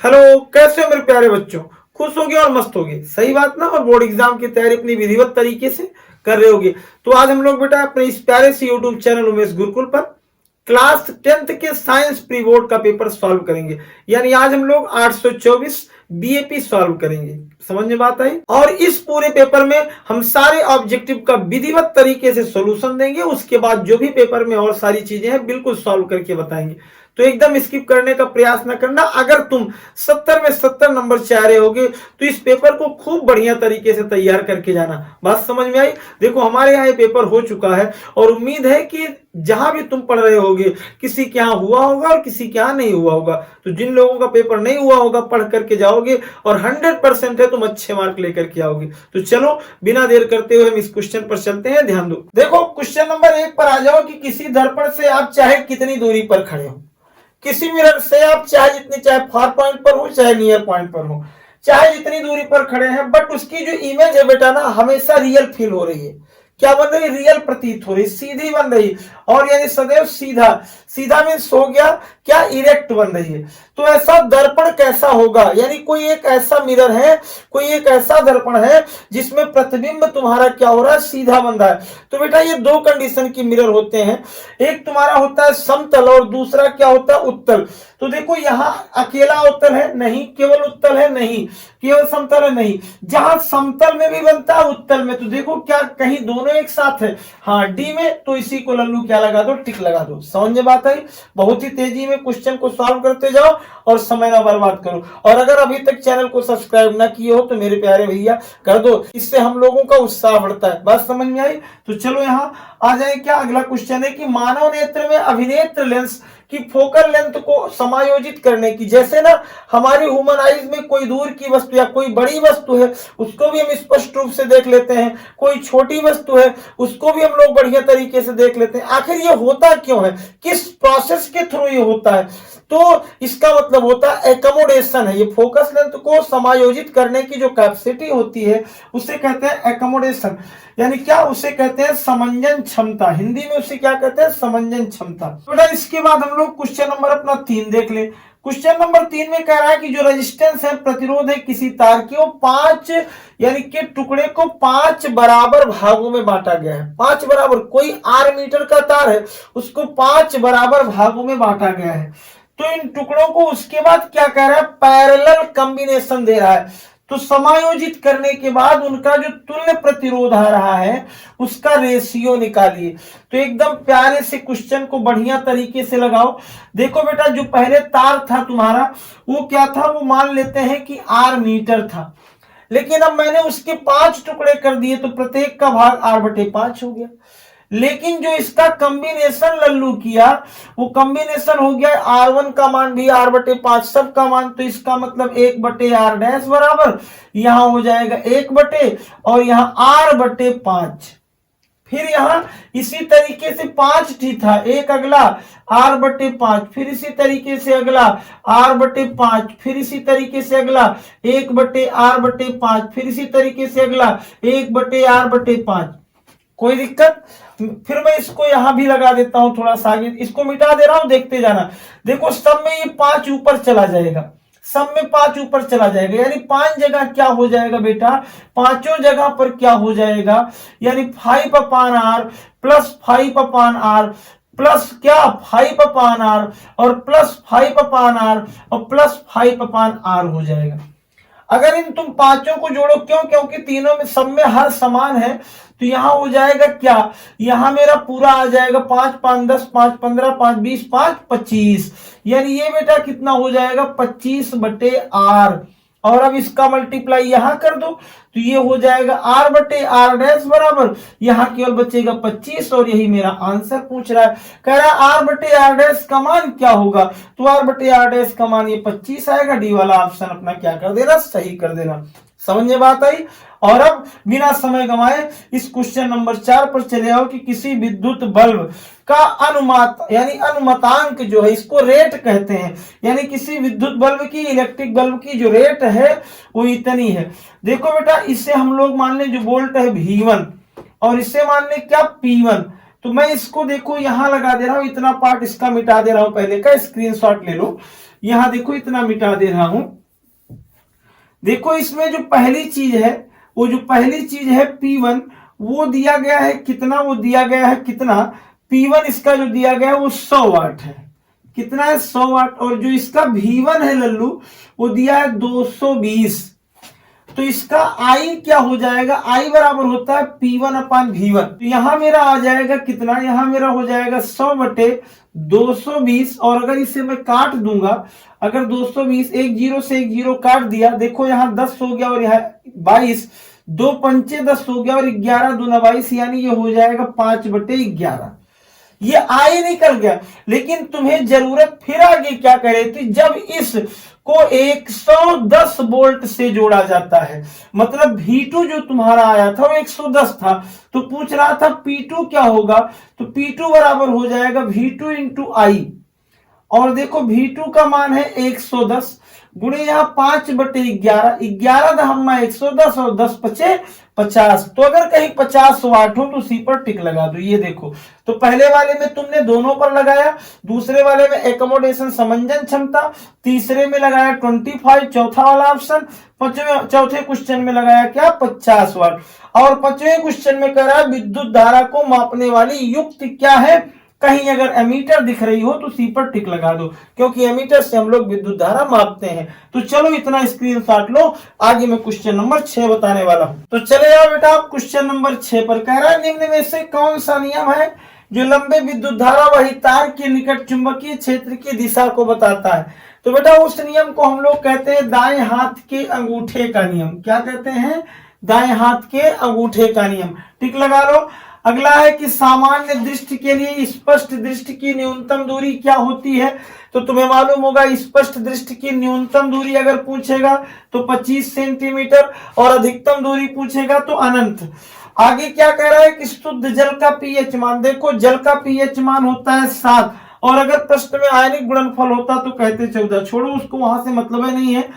Hello, कैसे हो मेरे प्यारे बच्चों। खुश होगे और मस्त होगे, सही बात ना। और बोर्ड एग्जाम की तैयारी अपनी विधिवत तरीके से कर रहे होगे। तो आज हम लोग बेटा अपने इस प्यारे से यूट्यूब चैनल उमेश गुरुकुल पर क्लास 10th के साइंस प्री बोर्ड का पेपर सॉल्व करेंगे। यानी आज हम लोग 824 बीएपी सॉल्व करेंगे। समझ में बात आई। और इस पूरे पेपर में हम सारे ऑब्जेक्टिव का विधिवत तरीके से सॉल्यूशन देंगे। उसके बाद जो भी पेपर में और सारी चीजें हैं बिल्कुल सॉल्व करके बताएंगे। तो एकदम स्किप करने का प्रयास न करना। अगर तुम 70 में 70 नंबर चाह रहे होगे तो इस पेपर को खूब बढ़िया तरीके से तैयार करके जाना। बात समझ में आई। देखो हमारे यहाँ ये पेपर हो चुका है और उम्मीद है कि जहां भी तुम पढ़ रहे होगे किसी के यहाँ हुआ होगा और किसी के यहाँ नहीं हुआ होगा। तो जिन लोगों का पेपर नहीं हुआ होगा पढ़ करके जाओगे और 100% है तुम अच्छे मार्क लेकर के आओगे। तो चलो बिना देर करते हुए हम इस क्वेश्चन पर चलते हैं। ध्यान दो। देखो क्वेश्चन नंबर 1 पर आ जाओ कि किसी दर्पण से आप चाहे कितनी दूरी पर खड़े हो। किसी मिरर से आप चाहे जितनी चाहे फार पॉइंट पर हो चाहे नियर पॉइंट पर हो, चाहे जितनी दूरी पर खड़े हैं, बट उसकी जो इमेज है बेटा ना हमेशा रियल फील हो रही है। क्या बन रही? रियल प्रतीत हो रही, सीधी बन रही। और यानी सदैव सीधा। सीधा मीन्स हो गया क्या? इरेक्ट बन रही है। तो ऐसा दर्पण कैसा होगा? यानी कोई एक ऐसा मिरर है, कोई एक ऐसा दर्पण है जिसमें प्रतिबिंब तुम्हारा क्या हो रहा है? सीधा बन रहा है। तो बेटा ये दो कंडीशन की मिरर होते हैं। एक तुम्हारा होता है समतल और दूसरा क्या होता है? उत्तल। तो देखो यहां अकेला उत्तल है नहीं, केवल उत्तल है नहीं, केवल समतल है नहीं। जहां समतल में भी बनता है उत्तल में, तो देखो क्या कहीं दोनों एक साथ है? हाँ डी में, तो इसी को लल्लू क्या लगा दो? टिक लगा दो। समझ में बात आई। बहुत ही तेजी में क्वेश्चन को सॉल्व करते जाओ और समय ना बर्बाद करो। और अगर अभी तक चैनल को सब्सक्राइब ना किए हो तो मेरे प्यारे भैया कर दो, इससे हम लोगों का उत्साह बढ़ता है। बात समझ में आई। तो चलो यहाँ आ जाए। क्या अगला क्वेश्चन है कि मानव नेत्र में अभिनेत्र लेंस की फोकल लेंथ को समायोजित करने की, जैसे ना हमारी ह्यूमन आईज में कोई दूर की वस्तु या कोई बड़ी वस्तु है उसको भी हम स्पष्ट रूप से देख लेते हैं, कोई छोटी वस्तु है उसको भी हम लोग बढ़िया तरीके से देख लेते हैं। आखिर ये होता क्यों है? किस प्रोसेस के थ्रू ये होता है? तो इसका मतलब होता है एकोमोडेशन है। ये फोकस लेंथ को समायोजित करने की जो कैपेसिटी होती है उसे कहते हैं एकोमोडेशन। यानी क्या? उसे कहते हैं समंजन क्षमता। हिंदी में उसे क्या कहते हैं? समंजन क्षमता। बेटा इसके बाद हम लोग क्वेश्चन नंबर अपना 3 देख ले। क्वेश्चन नंबर 3 में कह रहा है कि जो रेजिस्टेंस है, प्रतिरोध है किसी तार की, वो 5 यानी कि टुकड़े को 5 बराबर भागों में बांटा गया है। 5 बराबर, कोई R मीटर का तार है उसको 5 बराबर भागों में बांटा गया है। तो इन टुकड़ों को उसके बाद क्या कह रहा है? पैरेलल कॉम्बिनेशन दे रहा है। तो समायोजित करने के बाद उनका जो तुल्य प्रतिरोध आ रहा है उसका रेशियो निकालिए। तो एकदम प्यारे से क्वेश्चन को बढ़िया तरीके से लगाओ। देखो बेटा जो पहले तार था तुम्हारा वो क्या था? वो मान लेते हैं कि R मीटर था, लेकिन अब मैंने उसके 5 टुकड़े कर दिए तो प्रत्येक का भाग R/5 हो गया। लेकिन जो इसका कॉम्बिनेशन लल्लू किया वो कॉम्बिनेशन हो गया R1 का मान भी R/5 सब का मान, तो इसका मतलब 1/R डैश बराबर यहां हो जाएगा 1 और यहां R/5। फिर यहां इसी तरीके से 5 टी था, एक अगला R/5, फिर इसी तरीके से अगला R/5, फिर इसी तरीके से अगला 1/R/5, फिर इसी तरीके से अगला 1/R/5। कोई दिक्कत? फिर मैं इसको यहां भी लगा देता हूं, थोड़ा सा आगे इसको मिटा दे रहा हूं, देखते जाना। देखो सब में ये 5 ऊपर चला जाएगा, सब में 5 ऊपर चला जाएगा, यानी 5 जगह क्या हो जाएगा बेटा? पांचों जगह पर क्या हो जाएगा? यानी 5/R प्लस 5/R प्लस क्या? 5/R और प्लस 5/R और प्लस 5/R हो जाएगा। अगर इन तुम पांचों को जोड़ो, क्यों? क्योंकि तीनों में सब में हर समान है, तो यहां हो जाएगा क्या? यहां मेरा पूरा आ जाएगा 5 5 10 5 15 5 20 5 25, यानी ये बेटा कितना हो जाएगा? 25/R। और अब इसका मल्टीप्लाई यहां कर दो तो ये हो जाएगा R/R डैश बराबर यहां केवल बचेगा 25, और यही मेरा आंसर पूछ रहा है। कह रहा है R/R डैश का मान क्या होगा? तो R/R डैश का मान ये 25 आएगा। डी वाला ऑप्शन अपना क्या कर देना? सही कर देना। समझ में बात आई। और अब बिना समय गंवाए इस क्वेश्चन नंबर 4 पर चले आओ कि किसी विद्युत बल्ब का अनुमात यानी अनुमतांक जो है इसको रेट कहते हैं। यानी किसी विद्युत बल्ब की, इलेक्ट्रिक बल्ब की जो रेट है वो इतनी है। देखो बेटा इसे हम लोग मान ले जो वोल्ट है V1 और इसे मान ले क्या? P1। तो मैं इसको देखो यहां लगा दे रहा हूं, इतना पार्ट इसका मिटा दे रहा हूं, पहले का स्क्रीनशॉट ले लो। यहां देखो इतना मिटा दे रहा हूं। देखो इसमें जो पहली चीज है, वो जो पहली चीज है P1, वो दिया गया है कितना, वो दिया गया है कितना, P1 इसका जो दिया गया है वो 100 वाट है। कितना है? 100 वाट। और जो इसका V1 है लल्लू, वो दिया है 220। तो इसका I क्या हो जाएगा? I बराबर होता है P1 अपान V1। तो यहां मेरा आ जाएगा कितना? यहां मेरा हो जाएगा 100 बटे 220। और अगर इसे मैं काट दूंगा, अगर 220 एक जीरो से एक जीरो काट दिया, देखो यहां 10 हो गया और यहां 22, 2 पंचे 10 हो गया और 11 दूना 22, यानी ये हो जाएगा 5 बटे 11। ये आई निकल गया। लेकिन तुम्हें जरूरत फिर आगे क्या करे थी, जब इस को 110 वोल्ट से जोड़ा जाता है, मतलब V2 जो तुम्हारा आया था वो 110 था, तो पूछ रहा था P2 क्या होगा, तो P2 बराबर हो जाएगा V2 इंटू आई। और देखो V2 का मान है 110 गुणे यहाँ 5 बटे 11, 11 दहम्मा 110 और 10 पचे 50। तो अगर कहीं 50 वाट हो तो सी पर टिक लगा दो। ये देखो, तो पहले वाले में तुमने दोनों पर लगाया, दूसरे वाले में एकोमोडेशन समंजन क्षमता, तीसरे में लगाया 25, चौथा वाला ऑप्शन, चौथे क्वेश्चन में लगाया क्या? 50 वाट। और पांचवें क्वेश्चन में कह रहा है विद्युत धारा को मापने वाली युक्ति क्या है। कहीं अगर एमीटर दिख रही हो तो सी पर टिक लगा दो, क्योंकि एमीटर से हम लोग विद्युत धारा मापते हैं। तो चलो इतना स्क्रीनशॉट लो, आगे मैं क्वेश्चन नंबर 6 बताने वाला हूं। तो चले जाओ बेटा, आप क्वेश्चन नंबर 6 पर कह रहा है निम्न में से कौन सा नियम है जो लंबे विद्युत धारा वही तार के निकट चुंबकीय क्षेत्र की दिशा को बताता है। तो बेटा उस नियम को हम लोग कहते हैं दाएं हाथ के अंगूठे का नियम। क्या कहते हैं? दाएं हाथ के अंगूठे का नियम। टिक लगा लो। अगला है कि सामान्य दृष्टि के लिए स्पष्ट दृष्टि की न्यूनतम दूरी क्या होती है। तो तुम्हें मालूम होगा स्पष्ट दृष्टि की न्यूनतम दूरी अगर पूछेगा तो 25 सेंटीमीटर, और अधिकतम दूरी पूछेगा तो अनंत। आगे क्या कह रहा है कि शुद्ध जल का पीएच मान। देखो जल का पीएच मान होता है 7, और अगर प्रश्न में आयनिक गुणनफल होता तो कहते 14। छोड़ो उसको, वहां से मतलब नहीं है।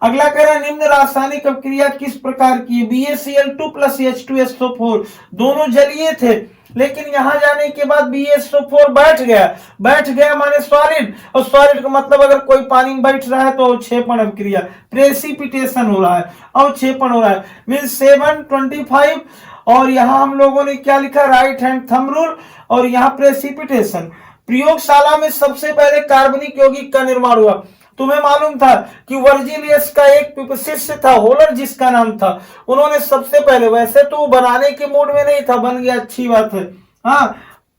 अगला कह रहा है निम्न रासायनिक अपक्रिया किस प्रकार की? BaCl2 प्लस H2SO4 दोनों जलीय थे, लेकिन यहां जाने के बाद BaSO4 बैठ गया माने सॉलिड, और सॉलिड का मतलब अगर कोई पानी में बैठ रहा है तो अवक्षेपण अपक्रिया, प्रेसिपिटेशन हो रहा है, अवक्षेपण हो रहा है। मीन्स 725। और यहां हम लोगों ने क्या लिखा? Right hand thumb rule. और यहाँ प्रेसिपिटेशन। प्रयोगशाला में सबसे पहले कार्बनिक यौगिक का निर्माण हुआ। तुम्हें मालूम था कि वर्जिलियस का एक शिष्य था होलर जिसका नाम था, उन्होंने सबसे पहले, वैसे तो वो बनाने के मूड में नहीं था, बन गया अच्छी बात है। हाँ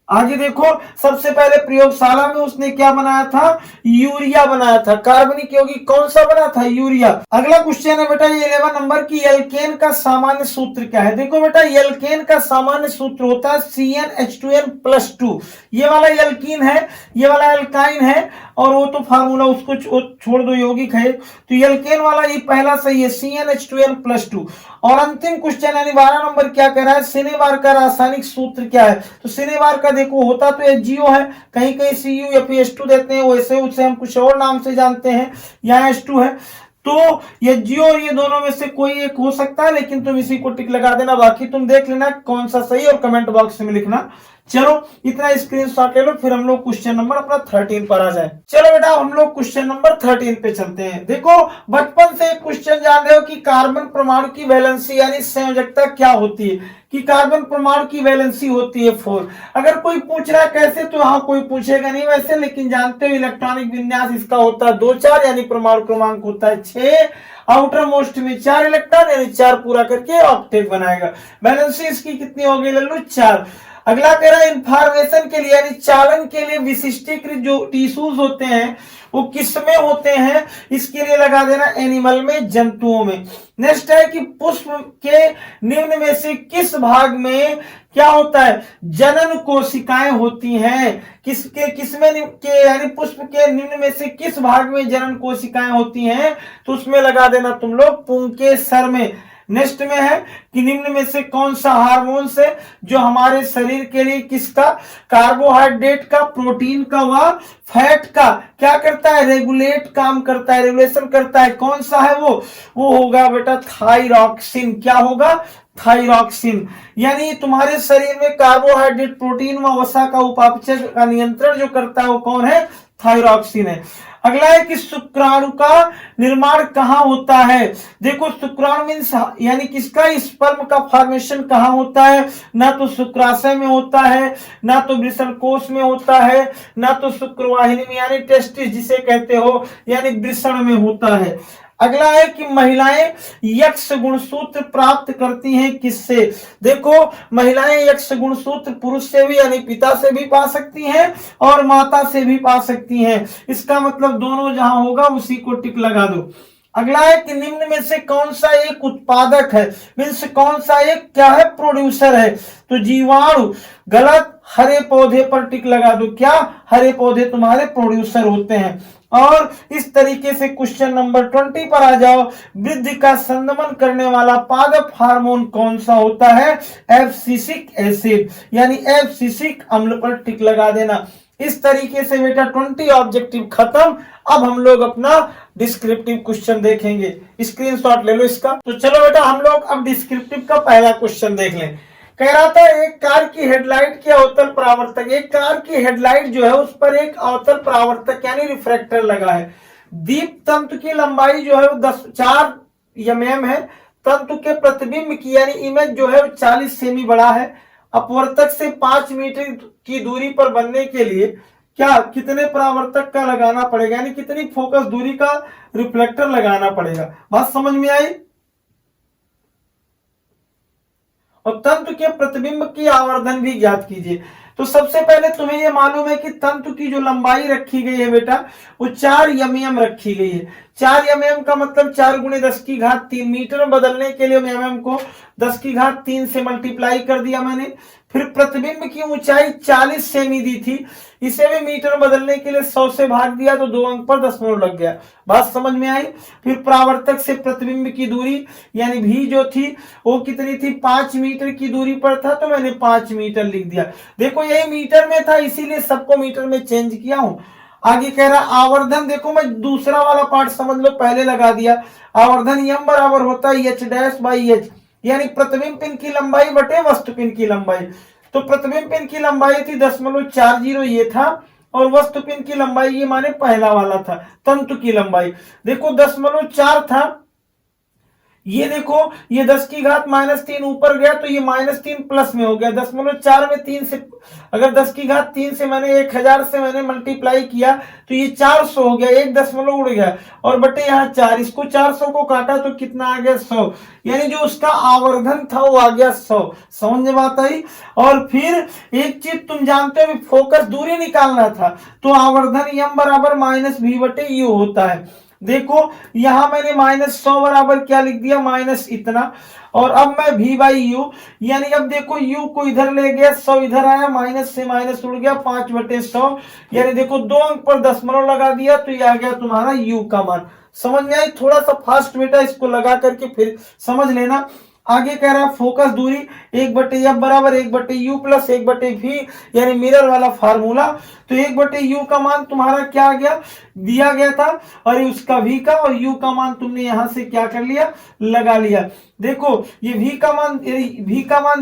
आगे देखो, सबसे पहले प्रयोगशाला में उसने क्या बनाया था? यूरिया बनाया था। कार्बनिक यौगिक कौन सा बना था? यूरिया। अगला क्वेश्चन है बेटा 11 नंबर की, एल्केन का सामान्य सूत्र क्या है? देखो बेटा एल्केन का सामान्य सूत्र होता है CnH2n+2। ये वाला एल्कीन है, ये वाला एल्काइन है, और वो तो फार्मूला उसको छोड़ दो, यौगिक है। तो एल्केन वाला ये पहला सही है, CnH2n+2। और अंतिम क्वेश्चन यानी 12 नंबर क्या कह रहा है? सिनेबार का रासायनिक सूत्र क्या है? तो सिनेबार का देखो होता तो HgO है, कहीं कहीं Cu या फिर H2 देते हैं, वैसे उसे हम कुछ और नाम से जानते हैं, यहाँ H2 है। तो HgO और ये दोनों में से कोई एक हो सकता है, लेकिन तुम इसी को टिक लगा देना, बाकी तुम देख लेना कौन सा सही और कमेंट बॉक्स में लिखना। चलो इतना स्क्रीनशॉट ले लो, फिर हम लोग क्वेश्चन नंबर अपना 13 पर आ जाए। चलो बेटा हम लोग क्वेश्चन नंबर 13 पे चलते हैं। देखो बचपन से एक क्वेश्चन जान रहे हो कि कार्बन परमाणु की वैलेंसी यानी संयोजकता क्या होती है, कि कार्बन परमाणु की वैलेंसी होती है 4। अगर कोई पूछ रहा है कैसे, तो हाँ कोई पूछेगा नहीं वैसे, लेकिन जानते हो इलेक्ट्रॉनिक विन्यास इसका होता है 2 4, यानी परमाणु क्रमांक होता है 6, आउटर मोस्ट में 4 इलेक्ट्रॉन, यानी 4 पूरा करके ऑक्टेट बनाएगा। वैलेंसी इसकी कितनी हो गई लल्लू? 4। अगला कह रहा है इंफॉर्मेशन के लिए यानी चालन के लिए विशिष्टीकृत जो टिश्यूज होते हैं वो किस में होते हैं, इसके लिए लगा देना एनिमल में, जंतुओं में। नेक्स्ट है कि पुष्प के निम्न में से किस भाग में क्या होता है? जनन कोशिकाएं होती हैं। किसमें के यानी पुष्प के निम्न में से किस भाग में जनन कोशिकाएं होती हैं? तो उसमें लगा देना तुम लोग पुंकेसर में। नेक्स्ट में है कि निम्न में से कौन सा हार्मोन से जो हमारे शरीर के लिए किसका? कार्बोहाइड्रेट का, प्रोटीन का व फैट का क्या करता है? रेगुलेट काम करता है, रेगुलेशन करता है। कौन सा है वो होगा बेटा थायरॉक्सिन। क्या होगा? थायरॉक्सिन। यानी तुम्हारे शरीर में कार्बोहाइड्रेट, प्रोटीन व वसा का उपापचय का नियंत्रण जो करता है वो कौन है? थायरॉक्सिन है। अगला है कि शुक्राणु का निर्माण कहाँ होता है। देखो शुक्राणु मीन्स यानी किसका, स्पर्म का फॉर्मेशन कहाँ होता है, ना तो शुक्राशय में होता है, ना तो वृषणकोश में होता है, ना तो शुक्रवाहिनी में यानी टेस्टिस जिसे कहते हो यानी वृषण में होता है। अगला है कि महिलाएं यक्ष गुणसूत्र प्राप्त करती हैं किससे। देखो महिलाएं यक्ष गुणसूत्र पुरुष से भी यानी पिता से भी पा सकती हैं और माता से भी पा सकती हैं। इसका मतलब दोनों जहां होगा उसी को टिक लगा दो। अगला है कि निम्न में से कौन सा एक उत्पादक है, मीन्स कौन सा एक क्या है, प्रोड्यूसर है। तो जीवाणु गलत, हरे पौधे पर टिक लगा दो। क्या, हरे पौधे तुम्हारे प्रोड्यूसर होते हैं। और इस तरीके से क्वेश्चन नंबर 20 पर आ जाओ। वृद्धि का संदमन करने वाला पादप हार्मोन कौन सा होता है, एब्सिसिक एसिड यानी एब्सिसिक अम्ल पर टिक लगा देना। इस तरीके से बेटा 20 ऑब्जेक्टिव खत्म। अब हम लोग अपना डिस्क्रिप्टिव क्वेश्चन देखेंगे। स्क्रीनशॉट ले लो इसका। तो चलो बेटा हम लोग अब डिस्क्रिप्टिव का पहला क्वेश्चन देख लें। कह रहा था एक कार की हेडलाइट के अवतल परावर्तक, एक कार की हेडलाइट जो है उस पर एक अवतल परावर्तक यानी रिफ्रैक्टर लगा है। दीप तंतु की लंबाई जो है वो 4 mm है। तंतु के प्रतिबिंब की यानी इमेज जो है वो 40 सेमी बड़ा है। अपवर्तक से 5 मीटर की दूरी पर बनने के लिए क्या कितने परावर्तक का लगाना पड़ेगा, यानी कितनी फोकस दूरी का रिफ्लेक्टर लगाना पड़ेगा। बात समझ में आई। और तंतु के प्रतिबिंब की आवर्धन भी ज्ञात कीजिए। तो सबसे पहले तुम्हें यह मालूम है कि तंतु की जो लंबाई रखी गई है बेटा वो 4 mm रखी गई है। 4 mm का मतलब 4 गुणे 10⁻³ मीटर में बदलने के लिए mm को 10⁻³ से मल्टीप्लाई कर दिया मैंने। फिर प्रतिबिंब की ऊंचाई 40 सेमी दी थी, इसे भी मीटर में बदलने के लिए 100 से भाग दिया तो 2 अंक पर दशमलव लग गया। बात समझ में आई। फिर परावर्तक से प्रतिबिंब की दूरी यानी भी जो थी वो कितनी थी, 5 मीटर की दूरी पर था तो मैंने 5 मीटर लिख दिया। देखो यही मीटर में था इसीलिए सबको मीटर में चेंज किया हूं। आगे कह रहा आवर्धन, देखो मैं दूसरा वाला पार्ट समझ लो पहले लगा दिया। आवर्धन m बराबर होता है h'/h यानी प्रतिबिंब पिन की लंबाई बटे वस्तु पिन की लंबाई। तो प्रतिबिंब पिन की लंबाई थी 0.40 ये था और वस्तु पिन की लंबाई ये माने पहला वाला था। तंतु की लंबाई देखो 0.4 था, ये देखो ये 10⁻³ ऊपर गया तो ये -3 प्लस में हो गया। 0.4 में 3 से अगर 10⁻³ से मैंने 1000 से मैंने मल्टीप्लाई किया तो ये 400 हो गया, 1 दशमलव उड़ गया और बटे यहाँ 4, इसको 400 को काटा तो कितना आ गया 100, यानी जो उसका आवर्धन था वो आ गया 100। समझ में बात आई। और फिर एक चीज तुम जानते हो फोकस दूरी निकालना था तो आवर्धन m बराबर -v/u होता है। देखो यहां मैंने -100 बराबर क्या लिख दिया, माइनस इतना, और अब मैं v/u यानी अब देखो u को इधर ले गया 100 इधर आया, माइनस से माइनस उड़ गया 5/100 यानी देखो 2 अंक पर दशमलव लगा दिया तो ये आ गया तुम्हारा u का मान। समझ में आई। थोड़ा सा फास्ट बेटा इसको लगा करके फिर समझ लेना। आगे कह रहा है फोकस दूरी 1/f बराबर 1/u प्लस 1/v यानी मिरर वाला फार्मूला। तो 1/u का मान तुम्हारा क्या आ गया, दिया गया था और उसका v का, और u का मान तुमने यहां से क्या कर लिया, लगा लिया। देखो ये v का मान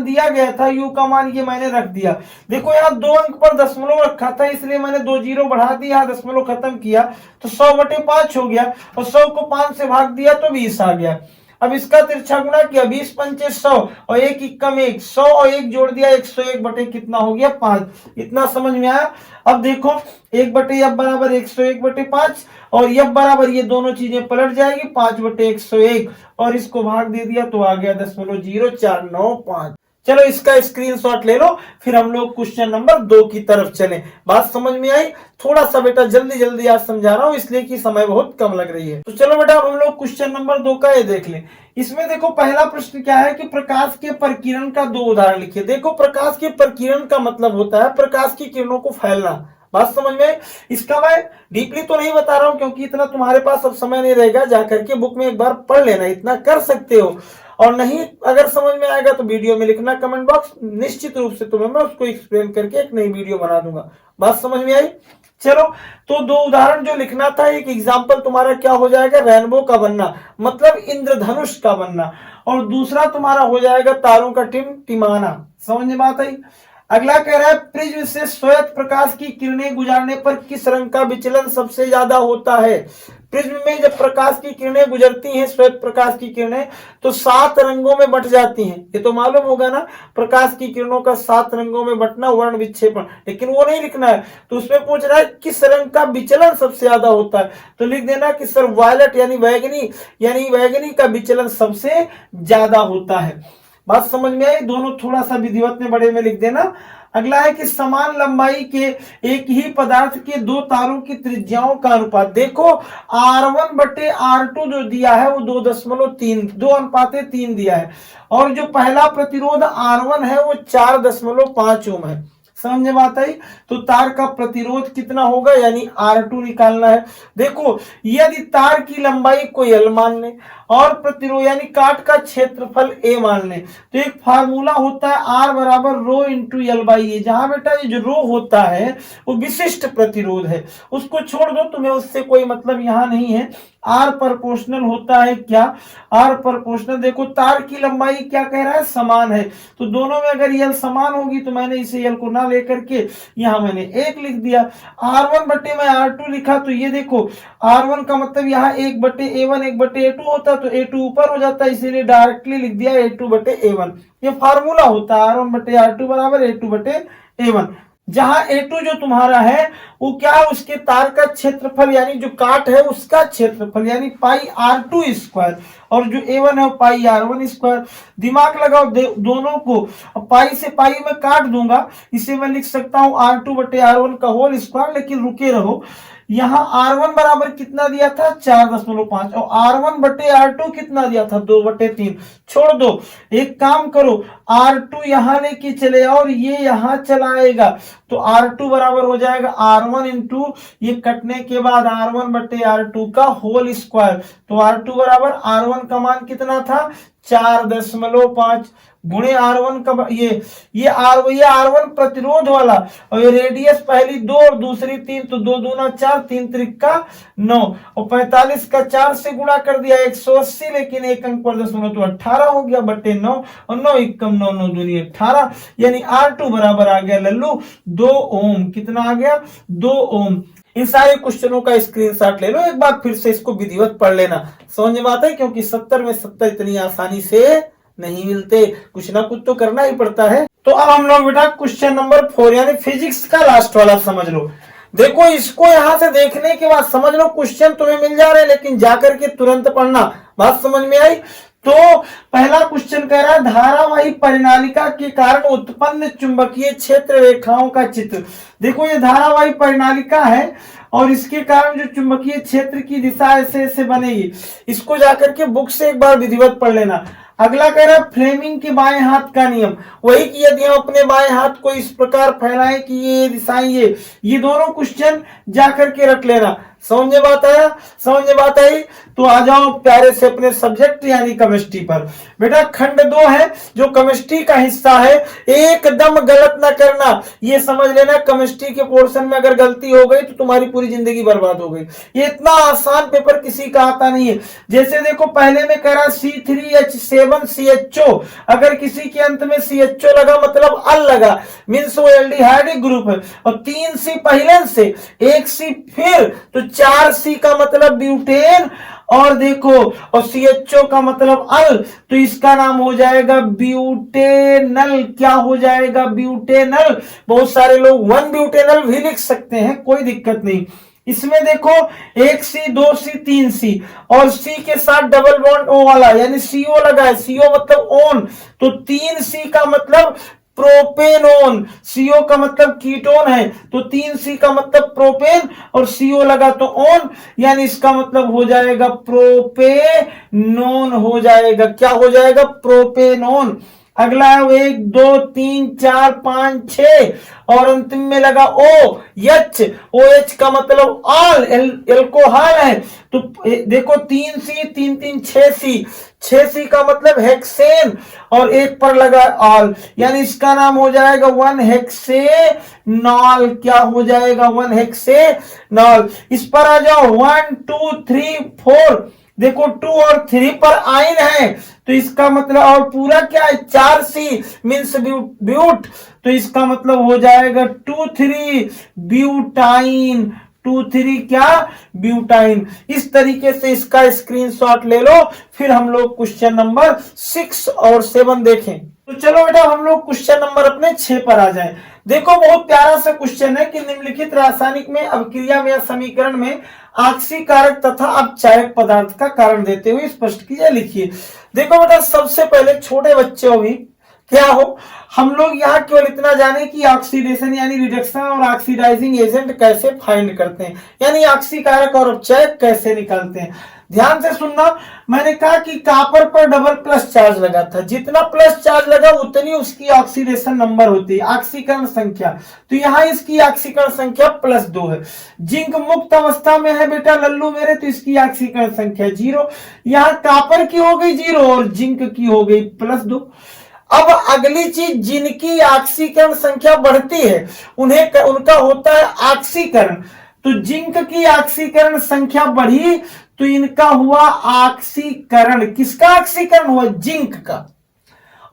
दिया गया था, u का मान ये मैंने रख दिया। देखो यहाँ 2 अंक पर दशमलव रखा था इसलिए मैंने 2 जीरो बढ़ा दिया, दशमलव खत्म किया तो 100/5 हो गया और 100 को 5 से भाग दिया तो 20 आ गया। अब इसका तिरछा गुणा किया, 20 पंचे 100 और 1 इक्कम 1, 100 और 1 जोड़ दिया 101 बटे कितना हो गया 5। इतना समझ में आया। अब देखो 1/f बराबर 101/5 और f बराबर ये दोनों चीजें पलट जाएगी 5/101 और इसको भाग दे दिया तो आ गया 0.0495। चलो इसका स्क्रीनशॉट ले लो फिर हम लोग क्वेश्चन नंबर 2 की तरफ चलें। बात समझ में आई। थोड़ा सा बेटा जल्दी आज समझा रहा हूं इसलिए कि समय बहुत कम लग रही है। तो चलो बेटा अब हम लोग क्वेश्चन नंबर 2 का ये देख लें। इसमें देखो पहला प्रश्न क्या है कि प्रकाश के प्रकीर्णन का 2 उदाहरण लिखिए। देखो प्रकाश के प्रकीर्णन का मतलब होता है प्रकाश की किरणों को फैलना। बात समझ में। इसका मैं डीपली तो नहीं बता रहा हूं क्योंकि इतना तुम्हारे पास अब समय नहीं रहेगा, जाकर के बुक में एक बार पढ़ लेना, इतना कर सकते हो। और नहीं अगर समझ में आएगा तो वीडियो में लिखना कमेंट बॉक्स, निश्चित रूप से तुम्हें मैं उसको एक्सप्लेन करके एक नई वीडियो बना दूंगा। बात समझ में आई। चलो तो 2 उदाहरण जो लिखना था, एक एग्जाम्पल तुम्हारा क्या हो जाएगा, रेनबो का बनना मतलब इंद्रधनुष का बनना, और दूसरा तुम्हारा हो जाएगा तारों का टिमटिमाना। समझ में बात आई। अगला कह रहा है प्रिज्म से श्वेत प्रकाश की किरणें गुजरने पर किस रंग का विचलन सबसे ज्यादा होता है। प्रिज्म में जब प्रकाश की किरणें गुजरती हैं, श्वेत प्रकाश की किरणें, तो 7 रंगों में बट जाती हैं। ये तो मालूम होगा ना, प्रकाश की किरणों का 7 रंगों में बटना, वर्ण विक्षेपण, लेकिन वो नहीं लिखना है। तो उसमें पूछ रहा है किस रंग का विचलन सबसे ज्यादा होता है, तो लिख देना कि सर वायलेट यानी बैगनी का विचलन सबसे ज्यादा होता है। बात समझ में आई? दोनों थोड़ा सा विधिवत में बड़े में लिख देना। अगला है कि समान लंबाई के एक ही पदार्थ के 2 तारों की त्रिज्याओं का अनुपात। देखो R1 बटे R2 जो दिया है वो 2.3 दिया है, और जो पहला प्रतिरोध R1 है वो 4.5 ओम है। समझ में बात आई? तो तार का प्रतिरोध कितना होगा, यानी R2 निकालना है। देखो यदि तार की लंबाई को L मान ले और प्रतिरोध यानी काट का क्षेत्रफल A मान ले, तो एक फार्मूला होता है R बराबर रो इंटू एल बाई ए। जहां बेटा ये जो रो होता है वो विशिष्ट प्रतिरोध है, उसको छोड़ दो, तुम्हें उससे कोई मतलब यहां नहीं है। R प्रोपोर्शनल होता है क्या, R प्रोपोर्शनल, देखो तार की लंबाई क्या कह रहा है, समान है, तो दोनों में अगर L समान होगी तो मैंने इसे L को ना लेकर के यहां मैंने 1 लिख दिया। R1 बटे में R2 लिखा, तो ये देखो R1 का मतलब यहाँ 1 बटे A1 1 बटे A2 होता, तो A2 ऊपर हो जाता है, इसीलिए डायरेक्टली लिख दिया A2 बटे A1। ये फार्मूला होता है R1 बटे R2 बराबर A2 बटे A1। जहां A2 जो तुम्हारा है वो क्या है, उसके तार का क्षेत्रफल यानी जो काट है उसका क्षेत्रफल यानी पाई R2 स्क्वायर, और जो A1 है वो पाई R1 स्क्वायर। दिमाग लगाओ दोनों को, पाई से पाई में काट दूंगा, इसे मैं लिख सकता हूं R2 बटे R1 का होल स्क्वायर। लेकिन रुके रहो, यहाँ R1 बराबर कितना दिया था 4.5, और R1 बटे R2 कितना दिया था 2/3। छोड़ दो, एक काम करो, R2 यहां लेके चले और ये यहां चला आएगा, तो R2 बराबर हो जाएगा R1 इंटू ये कटने के बाद R1 बटे R2 का होल स्क्वायर। तो R2 बराबर R1 का मान कितना था 4.5 गुणे R1 का ये R1 प्रतिरोध वाला, और ये रेडियस पहली 2 और दूसरी 3, तो 2 दूना 4 3 त्रिका 9, और 45 का 4 से गुणा कर दिया 180, लेकिन एक अंक पर 10 तो 18 हो गया बटे 9, और 9 एकम 9 9 दूनी 18, यानी R2 बराबर आ गया लल्लू 2 ओम। कितना आ गया 2 ओम। इन सारे क्वेश्चनों का स्क्रीनशॉट ले लो, एक बार फिर से इसको विधिवत पढ़ लेना, समझ में आता है, क्योंकि 70 में 70 इतनी आसानी से नहीं मिलते, कुछ ना कुछ तो करना ही पड़ता है। तो अब हम लोग बेटा क्वेश्चन नंबर 4 यानी फिजिक्स का लास्ट वाला समझ लो। देखो इसको यहां से देखने के बाद समझ लो क्वेश्चन तुम्हें मिल जा रहे हैं, लेकिन जाकर के तुरंत पढ़ना। बात समझ में आई? तो पहला क्वेश्चन कह रहा है धारावाही परिनालिका के कारण उत्पन्न चुंबकीय क्षेत्र रेखाओं का चित्र। देखो ये धारावाही परिनालिका है और इसके कारण जो चुंबकीय क्षेत्र की दिशा ऐसे ऐसे बनेगी, इसको जाकर के बुक से एक बार विधिवत पढ़ लेना। अगला कह रहा है फ्लेमिंग के बाएं हाथ का नियम, वही कि यदि हम अपने बाएं हाथ को इस प्रकार फैलाएं कि ये दिशाएं ये दोनों क्वेश्चन जाकर के रख लेना। समझ में बात आया? समझ में बात आई? तो आ जाओ प्यारे से अपने सब्जेक्ट यानी केमिस्ट्री पर। बेटा खंड 2 है जो केमिस्ट्री का हिस्सा है, एकदम गलत ना करना, ये समझ लेना केमिस्ट्री के पोर्शन में अगर गलती हो गई तो तुम्हारी पूरी जिंदगी बर्बाद हो गई। ये इतना आसान पेपर किसी का आता नहीं है। जैसे देखो पहले में कह रहा C3H7CHO, अगर किसी के अंत में CHO लगा मतलब अल लगा, मीन्स वो एल्डिहाइड ग्रुप है, और 3C पहले से 1C फिर, तो 4C का मतलब ब्यूटेन, और देखो और CHO का मतलब अल, तो इसका नाम हो जाएगा ब्यूटेनल। क्या हो जाएगा? ब्यूटेनल। बहुत सारे लोग 1 ब्यूटेनल भी लिख सकते हैं, कोई दिक्कत नहीं। इसमें देखो 1C 2C 3C और C के साथ डबल बॉन्ड O वाला यानी CO लगा है, CO मतलब ओन, तो 3C का मतलब प्रोपेनोन, CO का मतलब कीटोन है, तो 3C का मतलब प्रोपेन और CO लगा तो ओन, यानी इसका मतलब हो जाएगा प्रोपेनोन हो जाएगा। क्या हो जाएगा? प्रोपेनोन। अगला है 1 2 3 4 5 6 और अंतिम में लगा OH, OH का मतलब ऑल, एल्कोहल है, तो देखो 3C 3 3 6C, 6C का मतलब हेक्सेन और एक पर लगा ऑल, यानी इसका नाम हो जाएगा 1 हेक्सेनॉल। क्या हो जाएगा? 1 हेक्सेनॉल। इस पर आ जाओ 1 2 3 4, देखो 2 और 3 पर आयन है, तो इसका मतलब, और पूरा क्या है 4C मीन्स ब्यूट, तो इसका मतलब हो जाएगा 2,3 ब्यूटाइन, 2,3 क्या ब्यूटाइन। इस तरीके से इसका स्क्रीनशॉट ले लो। फिर हम लोग क्वेश्चन नंबर 6 और 7 देखें। तो चलो बेटा हम लोग क्वेश्चन नंबर अपने 6 पर आ जाएं। देखो बहुत प्यारा सा क्वेश्चन है कि निम्नलिखित रासायनिक में अभिक्रिया में या समीकरण में आक्सीकारक तथा अपचायक पदार्थ का कारण देते हुए स्पष्ट किया लिखिए। देखो बेटा सबसे पहले छोटे बच्चों भी क्या हो, हम लोग यहाँ केवल इतना जाने कि ऑक्सीडेशन यानी रिडक्शन और ऑक्सीडाइजिंग एजेंट कैसे फाइंड करते हैं, यानी ऑक्सीकारक और अपचायक कैसे निकालते हैं। ध्यान से सुनना, मैंने कहा कि कॉपर पर डबल प्लस चार्ज लगा था, जितना प्लस चार्ज लगा उतनी उसकी ऑक्सीडेशन नंबर होती है, ऑक्सीकरण संख्या। तो यहाँ इसकी ऑक्सीकरण संख्या +2 है। जिंक मुक्त अवस्था में है बेटा लल्लू मेरे, तो इसकी ऑक्सीकरण संख्या 0। यहाँ कॉपर की हो गई 0 और जिंक की हो गई +2। अब अगली चीज, जिनकी ऑक्सीकरण संख्या बढ़ती है उन्हें उनका होता है ऑक्सीकरण। तो जिंक की ऑक्सीकरण संख्या बढ़ी तो इनका हुआ ऑक्सीकरण, किसका ऑक्सीकरण हुआ जिंक का।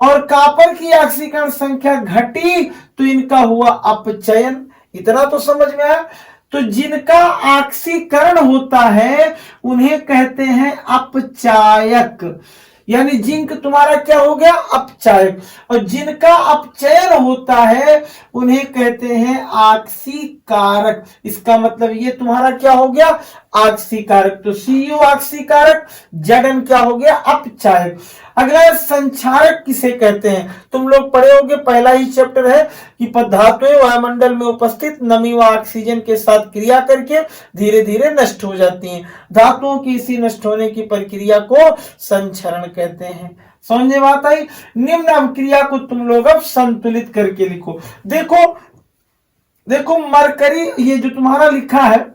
और कॉपर की ऑक्सीकरण संख्या घटी तो इनका हुआ अपचयन। इतना तो समझ में आया। तो जिनका ऑक्सीकरण होता है उन्हें कहते हैं अपचायक, यानी जिंक तुम्हारा क्या हो गया अपचायक, और जिनका अपचयन होता है उन्हें कहते हैं ऑक्सीकारक। इसका मतलब ये तुम्हारा क्या हो गया ऑक्सीकारक। तो Cu ऑक्सीकारक, Zn क्या हो गया अपचायक। अगला संक्षारक किसे कहते हैं, तुम लोग पढ़े होगे, पहला ही चैप्टर है कि धातुएं वायुमंडल में उपस्थित नमी व ऑक्सीजन के साथ क्रिया करके धीरे धीरे नष्ट हो जाती हैं। धातुओं की इसी नष्ट होने की प्रक्रिया को संक्षरण कहते हैं। समझे बात आई। निम्न अभिक्रिया को तुम लोग अब संतुलित करके लिखो। देखो देखो मरकरी, ये जो तुम्हारा लिखा है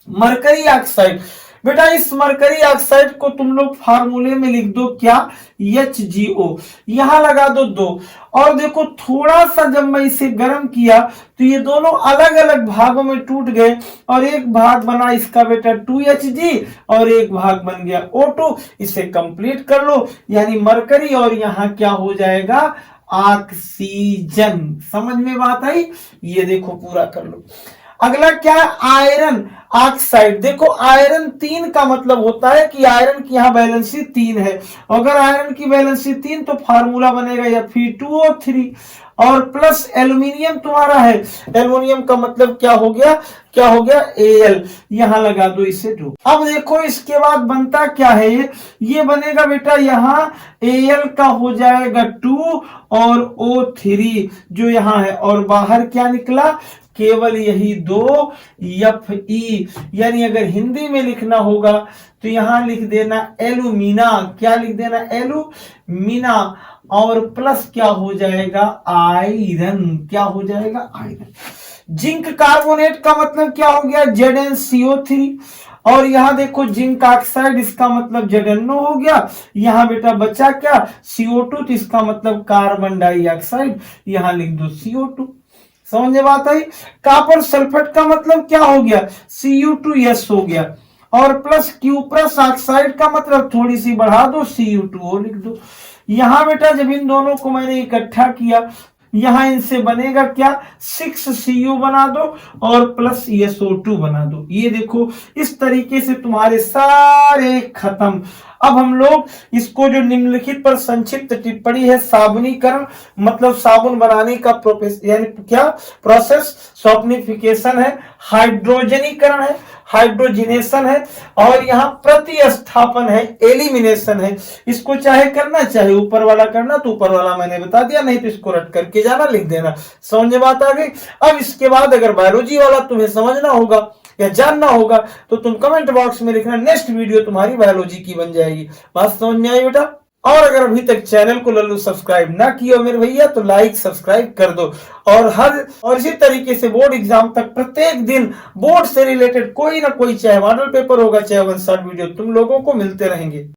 मरकरी ऑक्साइड, बेटा इस मरकरी ऑक्साइड को तुम लोग फार्मूले में लिख दो क्या HgO, यहां लगा दो 2। और देखो थोड़ा सा जब मैं इसे गर्म किया तो ये दोनों अलग अलग भागों में टूट गए और एक भाग बना इसका बेटा 2Hg और एक भाग बन गया O2। इसे कंप्लीट कर लो, यानी मरकरी और यहां क्या हो जाएगा ऑक्सीजन। समझ में बात आई। ये देखो पूरा कर लो। अगला क्या है आयरन ऑक्साइड। देखो आयरन 3 का मतलब होता है कि आयरन की यहां वैलेंसी 3 है। अगर आयरन की वैलेंसी 3 तो फार्मूला बनेगा Fe2O3 और प्लस एल्यूमिनियम तुम्हारा है। एल्यूमिनियम का मतलब क्या हो गया Al, यहां लगा दो इसे 2। अब देखो इसके बाद बनता क्या है, ये बनेगा बेटा यहां Al का हो जाएगा 2 और O3 जो यहां है, और बाहर क्या निकला केवल यही 2 Fe। यानी अगर हिंदी में लिखना होगा तो यहां लिख देना एलुमिना, क्या लिख देना एलुमिना, और प्लस क्या हो जाएगा आयरन, क्या हो जाएगा आयरन। जिंक कार्बोनेट का मतलब क्या हो गया ZnCO3, और यहां देखो जिंक ऑक्साइड, इसका मतलब ZnO हो गया। यहां बेटा बचा क्या CO2, तो इसका मतलब कार्बन डाइऑक्साइड, यहां लिख दो CO2। समझे बात आई। कॉपर सल्फेट का मतलब क्या हो गया Cu2S हो गया, और प्लस क्यूप्रस ऑक्साइड का मतलब थोड़ी सी बढ़ा दो Cu2O लिख दो। यहां बेटा जब इन दोनों को मैंने इकट्ठा किया यहां इनसे बनेगा क्या 6Cu बना दो और प्लस SO2 बना दो। ये देखो इस तरीके से तुम्हारे सारे खत्म। अब हम लोग इसको जो निम्नलिखित पर संक्षिप्त टिप्पणी है साबुनीकरण, मतलब साबुन बनाने का यानी क्या प्रोसेस, सॉफ्टनिफिकेशन है, हाइड्रोजनीकरण है, हाइड्रोजिनेशन है, और यहाँ प्रतिस्थापन है, एलिमिनेशन है। इसको चाहे करना चाहे ऊपर वाला करना तो ऊपर वाला मैंने बता दिया, नहीं तो इसको रट करके जाना लिख देना। समझ बात आ गई। अब इसके बाद अगर बायोलॉजी वाला तुम्हें समझना होगा या जानना होगा तो तुम कमेंट बॉक्स में लिखना, नेक्स्ट वीडियो तुम्हारी बायोलॉजी की बन जाएगी। बात समझ में आई बेटा। और अगर अभी तक चैनल को लल्लू सब्सक्राइब ना किया मेरे भैया तो लाइक सब्सक्राइब कर दो। और इसी तरीके से बोर्ड एग्जाम तक प्रत्येक दिन बोर्ड से रिलेटेड कोई ना कोई, चाहे मॉडल पेपर होगा चाहे वन शॉट वीडियो, तुम लोगों को मिलते रहेंगे।